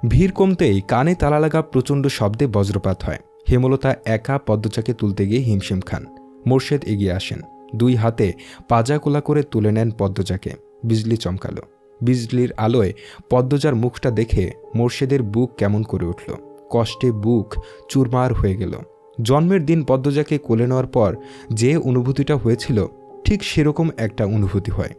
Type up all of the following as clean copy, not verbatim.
ভিড় কমতেই কানে তালা লাগা প্রচণ্ড শব্দে বজ্রপাত হয়। হেমলতা একা পদ্মজাকে তুলতে গিয়ে হিমশিম খান। মোর্শেদ এগিয়ে আসেন, 2 হাতে পাজা কোলা করে তুলে নেন পদ্মজাকে। বিজলি চমকালো। বিজলির আলোয় পদ্মজার মুখটা দেখে মোর্শেদের বুক কেমন করে উঠল। কষ্টে বুক চুরমার হয়ে গেল। জন্মের দিন পদ্মজাকে কোলে নেওয়ার পর যে অনুভূতিটা হয়েছিল ঠিক সেরকম একটা অনুভূতি হয়।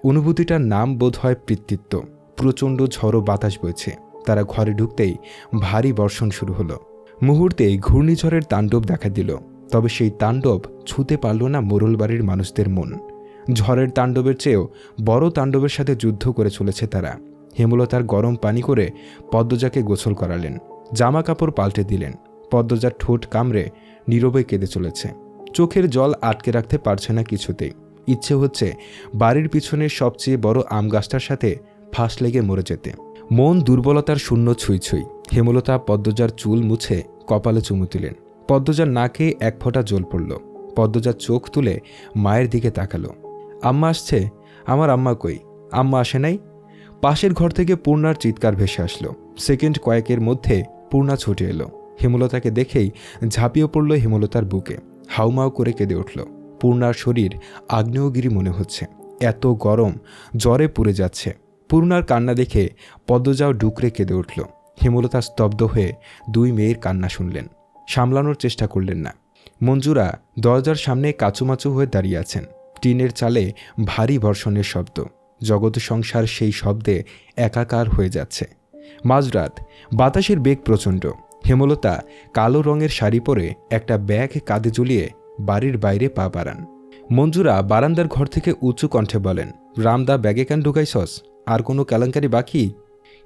অনুভূতিটার নাম বোধ হয় পিতৃত্ব। প্রচণ্ড ঝড়ো বাতাস বইছে। তারা ঘরে ঢুকতেই ভারী বর্ষণ শুরু হলো। মুহূর্তেই ঘূর্ণিঝড়ের তাণ্ডব দেখা দিল। তবে সেই তাণ্ডব ছুঁতে পারল না মোরলবাড়ির মানুষদের মন। ঝড়ের তাণ্ডবের চেয়েও বড় তাণ্ডবের সাথে যুদ্ধ করে চলেছে তারা। হেমলতার গরম পানি করে পদ্মজাকে গোসল করালেন, জামা কাপড় পাল্টে দিলেন। পদ্মজার ঠোঁট কামড়ে নীরবে কেঁদে চলেছে। চোখের জল আটকে রাখতে পারছে না কিছুতেই। ইচ্ছে হচ্ছে বাড়ির পিছনের সবচেয়ে বড় আম গাছটার সাথে ফাঁস লেগে মরে যেতে। মন দুর্বলতার শূন্য ছুঁই ছুঁই। হেমলতা পদ্মজার চুল মুছে কপালে চুমু দিলেন। পদ্মজার নাকে এক ফোঁটা জল পড়ল। পদ্মজার চোখ তুলে মায়ের দিকে তাকালো। আম্মা আসছে? আমার আম্মা কই? আম্মা আসে নাই? পাশের ঘর থেকে পূর্ণার চিৎকার ভেসে আসলো। সেকেন্ড কয়েকের মধ্যে পূর্ণা ছুটে এলো। হেমলতাকে দেখেই ঝাঁপিয়ে পড়ল হেমলতার বুকে। হাউমাউ করে কেঁদে উঠল। পূর্ণার শরীর আগ্নেয়গিরি মনে হচ্ছে। এত গরম, জ্বরে পুড়ে যাচ্ছে। পূর্ণার কান্না দেখে পদ্মজাও ডুকরে কেঁদে উঠল। হেমলতা স্তব্ধ হয়ে 2 মেয়ের কান্না শুনলেন। সামলানোর চেষ্টা করলেন না। মঞ্জুরা দরজার সামনে কাচুমাচু হয়ে দাঁড়িয়ে আছেন। টিনের চালে ভারী বর্ষণের শব্দ। জগৎ সংসার সেই শব্দে একাকার হয়ে যাচ্ছে। মাঝরাত, বাতাসের বেগ প্রচণ্ড। হেমলতা কালো রঙের শাড়ি পরে একটা ব্যাগ কাঁধে ঝুলিয়ে বাড়ির বাইরে পা বাড়ান। মঞ্জুরা বারান্দার ঘর থেকে উঁচু কণ্ঠে বলেন, রামদা ব্যাগে কেন ঢুকাইছস? আর কোনো কেলেঙ্কারি বাকি?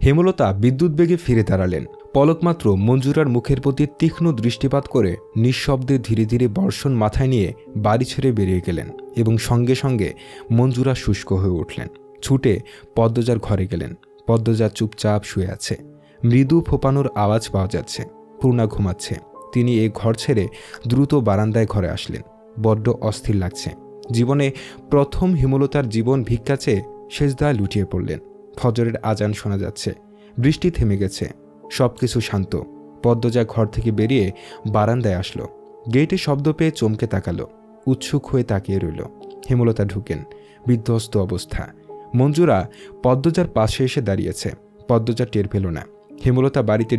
হেমলতা বিদ্যুৎ বেগে ফিরে দাঁড়ালেন। পলকমাত্র মঞ্জুরার মুখের প্রতি তীক্ষ্ণ দৃষ্টিপাত করে নিঃশব্দে ধীরে ধীরে বর্ষণ মাথায় নিয়ে বাড়ি ছেড়ে বেরিয়ে গেলেন এবং সঙ্গে সঙ্গে মঞ্জুরা শুষ্ক হয়ে উঠলেন। ছুটে পদ্মজার ঘরে গেলেন। পদ্মজা চুপচাপ শুয়ে আছে। মৃদু ফোপানোর আওয়াজ পাওয়া যাচ্ছে। পূর্ণা ঘুমাচ্ছে। তিনি এই ঘর ছেড়ে দ্রুত বারান্দায় ঘরে আসলেন। বড্ড অস্থির লাগছে। জীবনে প্রথম হেমলতার জীবন ভিক্ষা চেয়ে সেজদায় লুটিয়ে পড়লেন। ফজরের আজান শোনা যাচ্ছে। বৃষ্টি থেমে গেছে। সবকিছু শান্ত। পদ্মজা ঘর থেকে বেরিয়ে বারান্দায় আসলো। গেটে শব্দ পেয়ে চমকে তাকালো। উৎসুক হয়ে তাকিয়ে রইল। হেমলতা ঢুকেন। বিধ্বস্ত অবস্থা। মঞ্জুরা পদ্মজার পাশে এসে দাঁড়িয়েছে। পদ্মজা টের পেল না। হেমলতা বাড়িতে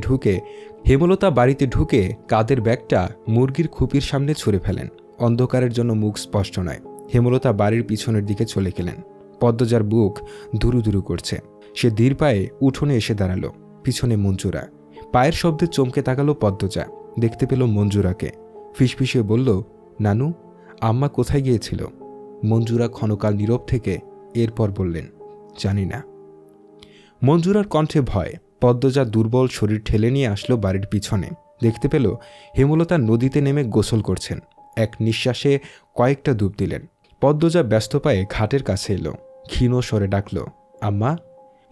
ঢুকে কাঁধের ব্যাগটা মুরগির খুপির সামনে ছুঁড়ে ফেলেন। অন্ধকারের জন্য মুখ স্পষ্ট নয়। হেমলতা বাড়ির পিছনের দিকে চলে গেলেন। পদ্মজার বুক ধুরু ধুরু করছে। সে ধীর পায়ে উঠোনে এসে দাঁড়ালো। পিছনে মঞ্জুরা। পায়ের শব্দে চমকে তাকালো পদ্মজা। দেখতে পেল মঞ্জুরাকে। ফিসফিসিয়ে বলল, নানু, আম্মা কোথায় গিয়েছিল? মঞ্জুরা ক্ষণকাল নীরব থেকে এরপর বললেন, জানি না। মঞ্জুরার কণ্ঠে ভয়। পদ্মজা দুর্বল শরীর ঠেলে নিয়ে আসলো বাড়ির পিছনে। দেখতে পেল হেমলতা নদীতে নেমে গোসল করছেন। এক নিঃশ্বাসে কয়েকটা ডুব দিলেন। পদ্মজা ব্যস্ত পায়ে ঘাটের কাছে এলো। ক্ষীণ স্বরে ডাকল, আম্মা।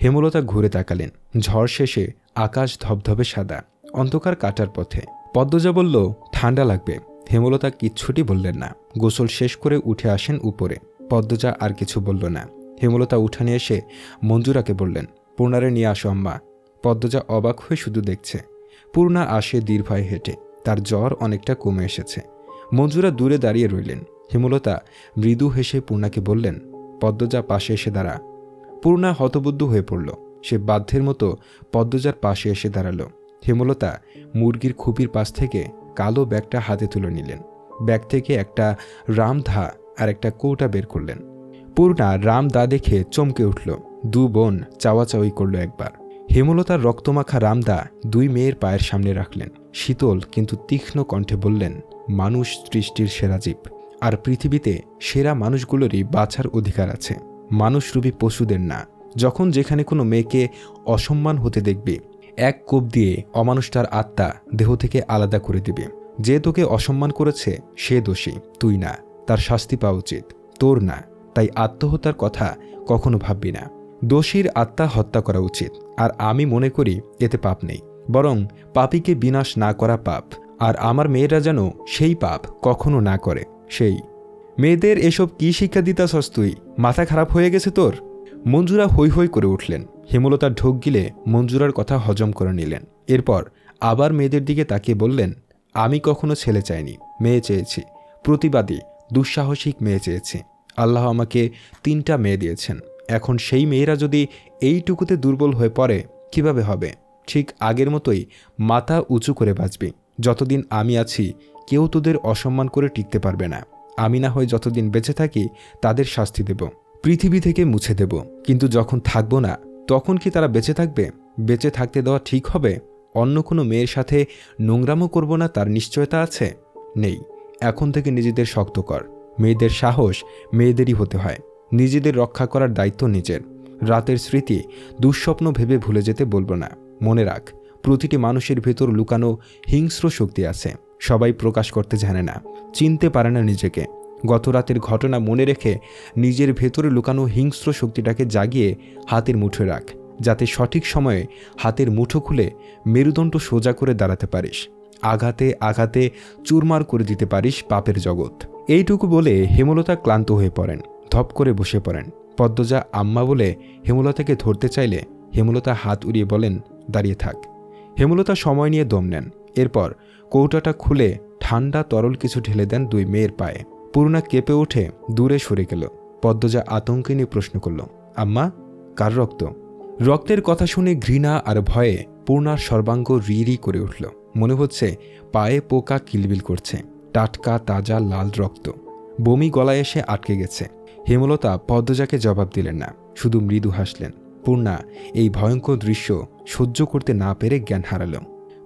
হেমলতা ঘুরে তাকালেন। ঝড় শেষে আকাশ ধবধবে সাদা, অন্ধকার কাটার পথে। পদ্মজা বলল, ঠান্ডা লাগবে। হেমলতা কিচ্ছুটি বললেন না। গোসল শেষ করে উঠে আসেন উপরে। পদ্মজা আর কিছু বলল না। হেমলতা উঠানে এসে মঞ্জুরাকে বললেন, পূর্ণারে নিয়ে আসো আম্মা। পদ্মজা অবাক হয়ে শুধু দেখছে। পূর্ণা আসে দীর্ঘায় হেঁটে। তার জ্বর অনেকটা কমে এসেছে। মঞ্জুরা দূরে দাঁড়িয়ে রইলেন। হেমলতা মৃদু হেসে পূর্ণাকে বললেন, পদ্মজা পাশে এসে দাঁড়া। পূর্ণা হতবুদ্ধ হয়ে পড়ল। সে বাধ্যের মতো পদ্মজার পাশে এসে দাঁড়ালো। হেমলতা মুরগির খুপির পাশ থেকে কালো ব্যাগটা হাতে তুলে নিলেন। ব্যাগ থেকে একটা রামদা আর একটা কৌটা বের করলেন। পূর্ণা রামদা দেখে চমকে উঠল। 2 বোন চাওয়াচাওয়ি করল একবার। হেমলতার রক্তমাখা রামদা 2 মেয়ের পায়ের সামনে রাখলেন। শীতল কিন্তু তীক্ষ্ণ কণ্ঠে বললেন, মানুষ সৃষ্টির সেরা জীব, আর পৃথিবীতে সেরা মানুষগুলোরই বাঁচার অধিকার আছে, মানুষরূপী পশুদের না। যখন যেখানে কোনো মেয়েকে অসম্মান হতে দেখবে, এক কোপ দিয়ে অমানুষটার আত্মা দেহ থেকে আলাদা করে দিবে। যে তোকে অসম্মান করেছে সে দোষী, তুই না। তার শাস্তি পাওয়া উচিত, তোর না। তাই আত্মহত্যার কথা কখনো ভাববি না। দোষীর আত্মা হত্যা করা উচিত। আর আমি মনে করি এতে পাপ নেই, বরং পাপীকে বিনাশ না করা পাপ। আর আমার মেয়েরা যেন সেই পাপ কখনো না করে। সেই মেয়েদের এসব কি শিক্ষা দিতাছস তুই? মাথা খারাপ হয়ে গেছে তোর? মঞ্জুরা হৈ হৈ করে উঠলেন। হেমলতা ঢোক গিলে মঞ্জুরার কথা হজম করে নিলেন। এরপর আবার মেয়েদের দিকে তাকিয়ে বললেন, আমি কখনো ছেলে চাইনি, মেয়ে চেয়েছি। প্রতিবাদী, দুঃসাহসিক মেয়ে চেয়েছি। আল্লাহ আমাকে 3টা মেয়ে দিয়েছেন। এখন সেই মেয়েরা যদি এইটুকুতে দুর্বল হয়ে পড়ে কিভাবে হবে? ঠিক আগের মতোই মাথা উঁচু করে বাঁচবি। যতদিন আমি আছি কেউ তোদের অসম্মান করে টিকতে পারবে না। আমি না হয় যতদিন বেঁচে থাকি তাদের শাস্তি দেব, পৃথিবী থেকে মুছে দেব। কিন্তু যখন থাকবো না তখন কি তারা বেঁচে থাকবে? বেঁচে থাকতে দেওয়া ঠিক হবে? অন্য কোনো মেয়ের সাথে নোংরামো করব না তার নিশ্চয়তা আছে? নেই। এখন থেকে নিজেদের শক্ত কর। মেয়েদের সাহস মেয়েদেরই হতে হয়। নিজেদের রক্ষা করার দায়িত্ব নিজের। রাতের স্মৃতি দুঃস্বপ্ন ভেবে ভুলে যেতে বলবো না। মনে রাখ, প্রতিটি মানুষের ভেতর লুকানো হিংস্র শক্তি আছে। সবাই প্রকাশ করতে জানে না, চিনতে পারে না নিজেকে। গত রাতের ঘটনা মনে রেখে নিজের ভেতরে লুকানো হিংস্র শক্তিটাকে জাগিয়ে হাতের মুঠোয় রাখ, যাতে সঠিক সময়ে হাতের মুঠো খুলে মেরুদণ্ড সোজা করে দাঁড়াতে পারিস। আঘাতে আঘাতে চুরমার করে দিতে পারিস পাপের জগৎ। এইটুকু বলে হেমলতা ক্লান্ত হয়ে পড়েন। ধপ করে বসে পড়েন। পদ্মজা আম্মা বলে হেমলতাকে ধরতে চাইলে হেমলতা হাত উড়িয়ে বলেন, দাঁড়িয়ে থাক। হেমলতা সময় নিয়ে দম নেন। এরপর কৌটাটা খুলে ঠান্ডা তরল কিছু ঢেলে দেন 2 মেয়ের পায়ে। পূর্ণা কেঁপে উঠে দূরে সরে গেল। পদ্মজা আতঙ্কে নিয়ে প্রশ্ন করল, আম্মা, কার রক্ত? রক্তের কথা শুনে ঘৃণা আর ভয়ে পূর্ণার সর্বাঙ্গ রি করে উঠল। মনে হচ্ছে পায়ে পোকা কিলবিল করছে। টাটকা তাজা লাল রক্ত। বমি গলায় এসে আটকে গেছে। হেমলতা পদ্মজাকে জবাব দিলেন না, শুধু মৃদু হাসলেন। পূর্ণা এই ভয়ঙ্কর দৃশ্য সহ্য করতে না পেরে জ্ঞান হারাল।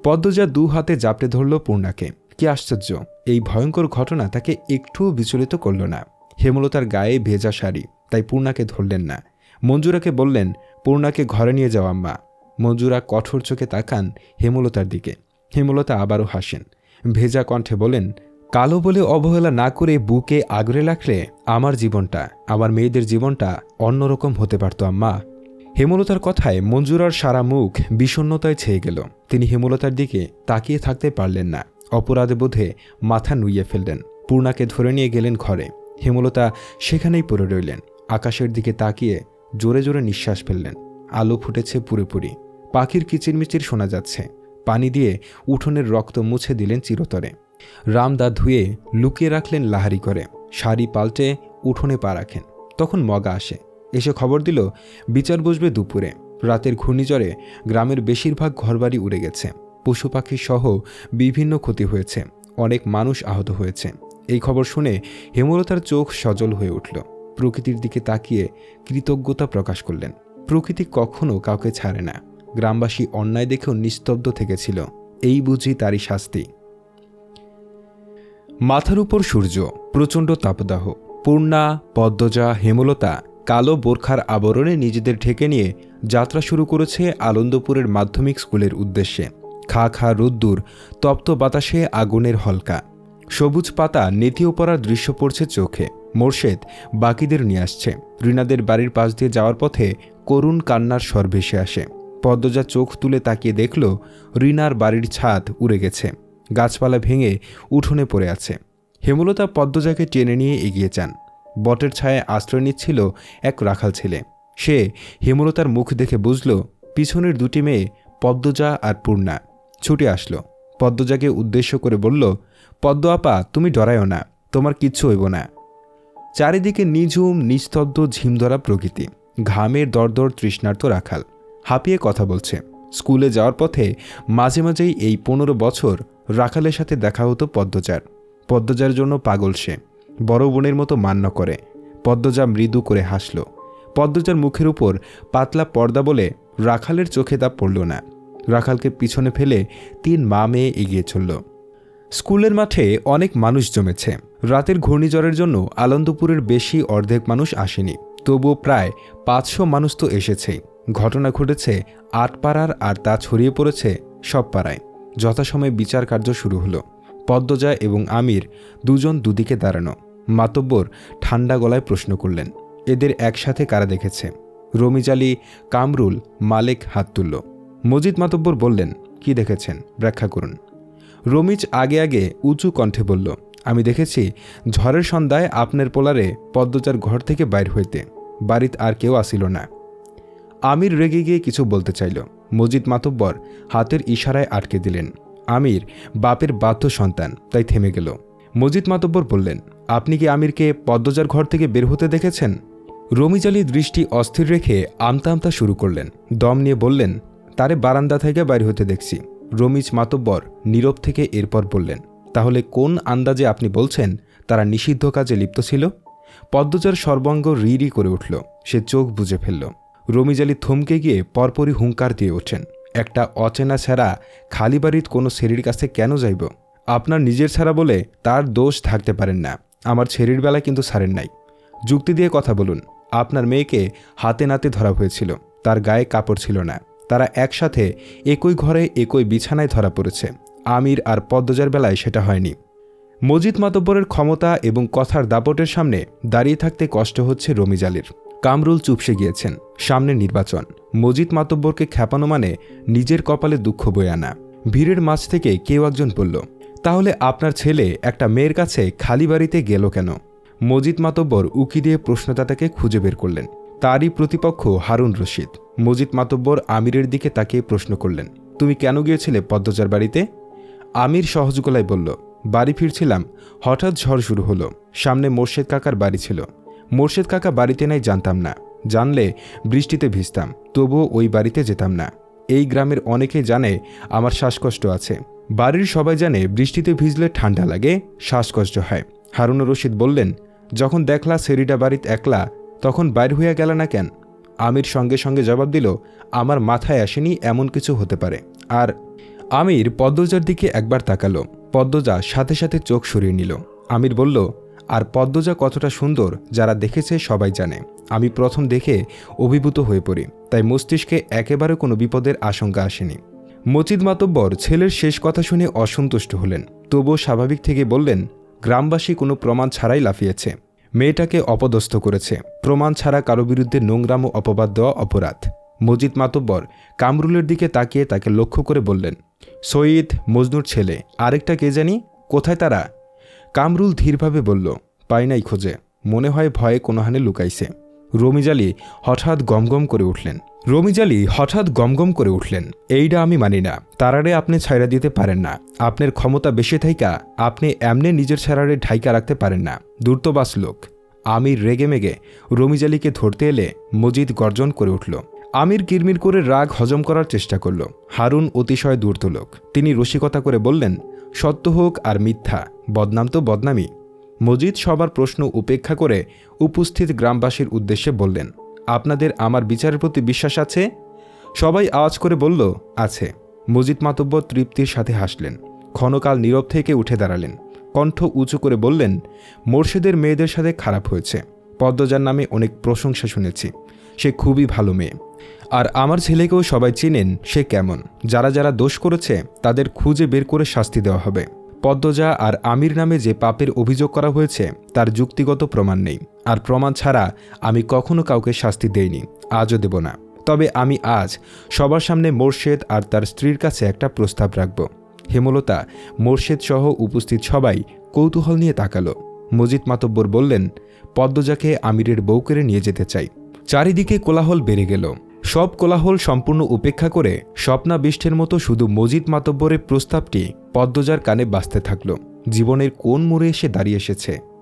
পদ্মজা 2 হাতে জাপটে ধরল পূর্ণাকে। কি আশ্চর্য, এই ভয়ঙ্কর ঘটনা তাকে একটুও বিচলিত করল না। হেমলতার গায়ে ভেজা শাড়ি, তাই পূর্ণাকে ধরলেন না। মঞ্জুরাকে বললেন, পূর্ণাকে ঘরে নিয়ে যাও আম্মা। মঞ্জুরা কঠোর চোখে তাকান হেমলতার দিকে। হেমলতা আবারও হাসেন। ভেজা কণ্ঠে বলেন, কালো বলে অবহেলা না করে বুকে আগলে রাখলে আমার জীবনটা, আমার মেয়েদের জীবনটা অন্যরকম হতে পারত আম্মা। হেমলতার কথায় মঞ্জুরার সারা মুখ বিষণ্ণতায় ছেয়ে গেল। তিনি হেমলতার দিকে তাকিয়ে থাকতে পারলেন না। অপরাধ বোধে মাথা নুইয়ে ফেললেন। পূর্ণাকে ধরে নিয়ে গেলেন ঘরে। হেমলতা সেখানেই পড়ে রইলেন। আকাশের দিকে তাকিয়ে জোরে জোরে নিঃশ্বাস ফেললেন। আলো ফুটেছে পুরোপুরি। পাখির কিচিরমিচির শোনা যাচ্ছে। পানি দিয়ে উঠোনের রক্ত মুছে দিলেন চিরতরে। রামদা ধুয়ে লুকিয়ে রাখলেন লাহারি করে। শাড়ি পাল্টে উঠোনে পা রাখেন। তখন মগা আসে। এসে খবর দিল বিচার বসবে দুপুরে। রাতের ঘূর্ণিঝড়ে গ্রামের বেশিরভাগ ঘরবাড়ি উড়ে গেছে। পশু পাখি সহ বিভিন্ন ক্ষতি হয়েছে। অনেক মানুষ আহত হয়েছে। এই খবর শুনে হেমলতার চোখ সজল হয়ে উঠল। প্রকৃতির দিকে তাকিয়ে কৃতজ্ঞতা প্রকাশ করলেন। প্রকৃতি কখনো কাউকে ছাড়ে না। গ্রামবাসী অন্যায় দেখেও নিস্তব্ধ থেকেছিল। এই বুঝি তারই শাস্তি। মাথার উপর সূর্য, প্রচণ্ড তাপদাহ। পূর্ণা, পদ্মজা, হেমলতা কালো বোরখার আবরণে নিজেদের ঢেকে নিয়ে যাত্রা শুরু করেছে আনন্দপুরের মাধ্যমিক স্কুলের উদ্দেশ্যে। খা খা রোদ্দুর, তপ্ত বাতাসে আগুনের হলকা। সবুজ পাতা নেতিয়ে পড়ার দৃশ্য পড়ছে চোখে। মোর্শেদ বাকিদের নিয়ে আসছে। রিনাদের বাড়ির পাশ দিয়ে যাওয়ার পথে করুণ কান্নার স্বর ভেসে আসে। পদ্মজা চোখ তুলে তাকিয়ে দেখল রিনার বাড়ির ছাদ উড়ে গেছে। গাছপালা ভেঙে উঠোনে পড়ে আছে। হেমলতা পদ্মজাকে টেনে নিয়ে এগিয়ে যান। বটের ছায়ায় আশ্রয় নিচ্ছিল এক রাখাল ছেলে। সে হেমলতার মুখ দেখে বুঝল পিছনের 2টি মেয়ে পদ্মজা আর পূর্ণা। ছুটে আসলো। পদ্মজাকে উদ্দেশ্য করে বলল, পদ্ম আপা, তুমি ডরায়ও না, তোমার কিচ্ছু হইব না। চারিদিকে নিঝুম নিস্তব্ধ ঝিমধরা প্রকৃতি। ঘামের দরদর তৃষ্ণার্ত রাখাল হাঁপিয়ে কথা বলছে। স্কুলে যাওয়ার পথে মাঝে মাঝেই এই 15 বছর রাখালের সাথে দেখা হতো পদ্মজার। পদ্মজার জন্য পাগল সে। বড় বোনের মতো মান্য করে। পদ্মজা মৃদু করে হাসল। পদ্মজার মুখের উপর পাতলা পর্দা বলে রাখালের চোখে তা পড়ল না। রাখালকে পিছনে ফেলে 3 মা মেয়ে এগিয়ে চলল। স্কুলের মাঠে অনেক মানুষ জমেছে। রাতের ঘূর্ণিঝড়ের জন্য আনন্দপুরের বেশি অর্ধেক মানুষ আসেনি। তবুও প্রায় 500 মানুষ তো এসেছেই। ঘটনা ঘটেছে 8 পাড়ার, আর তা ছড়িয়ে পড়েছে সব পাড়ায়। যথাসময়ে বিচার কার্য শুরু হলো। পদ্মজা এবং আমির দুজন দুদিকে দাঁড়ানো। মাতব্বর ঠান্ডা গলায় প্রশ্ন করলেন, এদের একসাথে কারা দেখেছে? রমিজ আলী, কামরুল, মালেক হাত তুলল। মজিদ মাতব্বর বললেন, কি দেখেছেন ব্যাখ্যা করুন। রমিজ আগে আগে উঁচু কণ্ঠে বলল, আমি দেখেছি ঝড়ের সন্ধ্যায় আপনার পোলারে পদ্মজার ঘর থেকে বাইর হইতে। বাড়িত আর কেউ আসিল না। আমির রেগে গিয়ে কিছু বলতে চাইল। মজিদ মাতব্বর হাতের ইশারায় আটকে দিলেন। আমির বাপের বাধ্য সন্তান, তাই থেমে গেল। মজিদ মাতব্বর বললেন, আপনি কি আমিরকে পদ্মজার ঘর থেকে বের হতে দেখেছেন? রমিজ আলী দৃষ্টি অস্থির রেখে আমতা আমতা শুরু করলেন। দম নিয়ে বললেন, তারে বারান্দা থেকে বাইর হতে দেখছি। রমিজ মাতব্বর নীরব থেকে এরপর বললেন, তাহলে কোন আন্দাজে আপনি বলছেন তারা নিষিদ্ধ কাজে লিপ্ত ছিল? পদ্মজার সর্বাঙ্গ রি করে উঠল। সে চোখ বুজে ফেলল। রমিজ আলী থমকে গিয়ে পরপরই হুঙ্কার দিয়ে ওঠেন, একটা অচেনা ছাড়া খালি বাড়ির কোনো ছেড়ির কাছে কেন যাইব? আপনার নিজের ছাড়া বলে তার দোষ থাকতে পারেন না, আমার ছেড়ির বেলা কিন্তু ছাড়েন নাই। যুক্তি দিয়ে কথা বলুন। আপনার মেয়েকে হাতে নাতে ধরা হয়েছিল, তার গায়ে কাপড় ছিল না। তারা একসাথে একই ঘরে একই বিছানায় ধরা পড়েছে। আমির আর পদ্মজার বেলায় সেটা হয়নি। মজিদ মাতব্বরের ক্ষমতা এবং কথার দাপটের সামনে দাঁড়িয়ে থাকতে কষ্ট হচ্ছে রমিজ আলীর। কামরুল চুপসে গিয়েছেন। সামনে নির্বাচন। মজিদ মাতব্বরকে খ্যাপানো মানে নিজের কপালে দুঃখ বয়ে আনা। ভিড়ের মাঝ থেকে কেউ একজন বলল, তাহলে আপনার ছেলে একটা মেয়ের কাছে খালি বাড়িতে গেল কেন? মজিদ মাতব্বর উকি দিয়ে প্রশ্নদাতাকে খুঁজে বের করলেন। তারই প্রতিপক্ষ হারুন রশিদ। মজিদ মাতব্বর আমিরের দিকে তাকিয়ে প্রশ্ন করলেন, তুমি কেন গিয়েছিলে পদ্মজার বাড়িতে? আমির সহজ গলায় বলল, বাড়ি ফিরছিলাম, হঠাৎ ঝড় শুরু হলো। সামনে মোর্শেদ কাকার বাড়ি ছিল। মোর্শেদ কাকা বাড়িতে নাই জানতাম না, জানলে বৃষ্টিতে ভিজতাম, তবুও ওই বাড়িতে যেতাম না। এই গ্রামের অনেকেই জানে আমার শ্বাসকষ্ট আছে। বাড়ির সবাই জানে বৃষ্টিতে ভিজলে ঠান্ডা লাগে, শ্বাসকষ্ট হয়। হারুন রশিদ বললেন, যখন দেখলা সেরিডা বাড়িতে একলা, তখন বাইর হইয়া গেল না কেন? আমির সঙ্গে সঙ্গে জবাব দিল, আমার মাথায় আসেনি এমন কিছু হতে পারে। আর আমির পদ্মজার দিকে একবার তাকালো। পদ্মজা সাথে সাথে চোখ সরিয়ে নিল। আমির বলল, আর পদ্মজা কতটা সুন্দর যারা দেখেছে সবাই জানে। আমি প্রথম দেখে অভিভূত হয়ে পড়ি, তাই মস্তিষ্কে একেবারে কোনো বিপদের আশঙ্কা আসেনি। মজিদ মাতব্বর ছেলের শেষ কথা শুনে অসন্তুষ্ট হলেন, তবুও স্বাভাবিক থেকে বললেন, গ্রামবাসী কোনো প্রমাণ ছাড়াই লাফিয়েছে, মেয়েটাকে অপদস্থ করেছে। প্রমাণ ছাড়া কারো বিরুদ্ধে নোংরাম ও অপবাদ দেওয়া অপরাধ। মজিদ মাতব্বর কামরুলের দিকে তাকিয়ে তাকে লক্ষ্য করে বললেন, সঈদ, মজনুর ছেলে, আরেকটা কে জানি, কোথায় তারা? কামরুল ধীরভাবে বলল, পাই নাই খোঁজে, মনে হয় ভয়ে কোনোহানে লুকাইছে। রমিজ আলী হঠাৎ গমগম করে উঠলেন, এইটা আমি মানি না। তারারে আপনি ছাইরা দিতে পারেন না। আপনার ক্ষমতা বেশি থাইকা আপনি এমনে নিজের ছাড়ারে ঢাইকা রাখতে পারেন না, দূর্তবাস লোক। আমির রেগে মেগে রমিজ আলীকে ধরতে এলে মজিদ গর্জন করে উঠল। আমির কিরমির করে রাগ হজম করার চেষ্টা করল। হারুন অতিশয় ধূর্ত লোক। তিনি রসিকতা করে বললেন, সত্য হোক আর মিথ্যা, বদনাম তো বদনামই। মজিদ সবার প্রশ্ন উপেক্ষা করে উপস্থিত গ্রামবাসীর উদ্দেশ্যে বললেন, আপনাদের আমার বিচারের প্রতি বিশ্বাস আছে? সবাই আওয়াজ করে বলল, আছে। মজিদ মাতব্বর তৃপ্তির সাথে হাসলেন। ক্ষণকাল নীরব থেকে উঠে দাঁড়ালেন। কণ্ঠ উঁচু করে বললেন, মোর্শেদের মেয়েদের সাথে খারাপ হয়েছে। পদ্মজার নামে অনেক প্রশংসা শুনেছি, সে খুবই ভালো মেয়ে। আর আমার ছেলেকেও সবাই চিনেন সে কেমন। যারা যারা দোষ করেছে তাদের খুঁজে বের করে শাস্তি দেওয়া হবে। পদ্মজা আর আমির নামে যে পাপের অভিযোগ করা হয়েছে তার যুক্তিগত প্রমাণ নেই, আর প্রমাণ ছাড়া আমি কখনো কাউকে শাস্তি দেইনি, আজও দেব না। তবে আমি আজ সবার সামনে মোর্শেদ আর তার স্ত্রীর কাছে একটা প্রস্তাব রাখব। হেমলতা, মোর্শেদ সহ উপস্থিত সবাই কৌতূহল নিয়ে তাকালো। মজিদ মাতব্বর বললেন, পদ্মজাকে আমিরের বউ করে নিয়ে যেতে চাই। চারিদিকে কোলাহল বেড়ে গেল। সব কোলাহল সম্পূর্ণ উপেক্ষা করে স্বপ্নাবিষ্টের মতো শুধু মজিদ মাতব্বরের প্রস্তাবটি পদ্মজার কানে বাজতে থাকল। জীবনের কোন মোড়ে এসে দাঁড়িয়ে এসেছে।